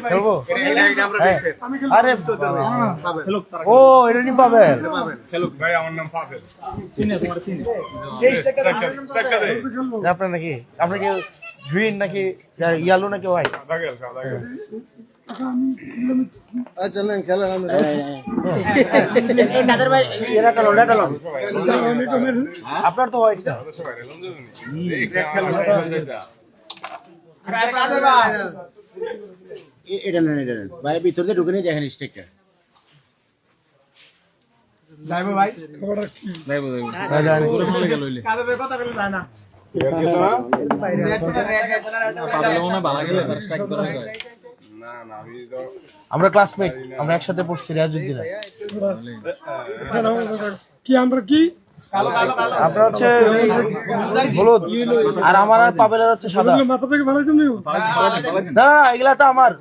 খেলবো আরে ও এটা নি পাবেল ভাই আমার নাম পাবেল। আপনার নাকি আপনার কি গ্রিন নাকি ইয়েলো নাকি হোয়াইট আপনার তো হোয়াইট এটা নেন এটা নেন ভাই ভিতর দিয়ে ঢুকে নিয়ে দেখেন স্টেকটা আমরা ক্লাসমেট আমরা একসাথে পড়ছি রিয়াজউদ্দিন কি আমরা কি আপনার হচ্ছে হলুদ আর আমার আর পাবেলের হচ্ছে সাদা মাথা থেকে ভালো তুমি না না এগুলা তো আমার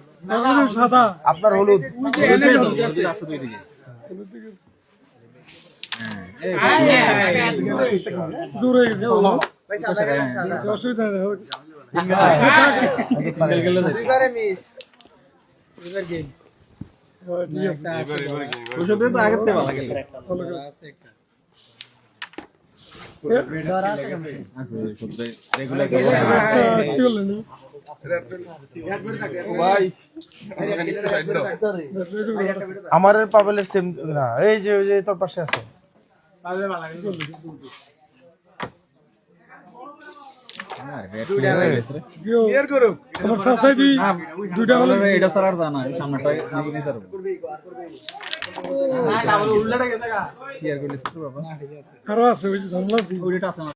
সাদা আপনার হলুদ জোরে গেছে অসুবিধা নেই আমার পাবেলের সেম না এই যে ওই যে তোর পাশে আছে আমার সাসাই দি দুইটা হলো এটা স্যার আর জানা সামনেটা নিতে পারবো আরো আছে ওই যে ঝামেলা আছে ওইটা আছে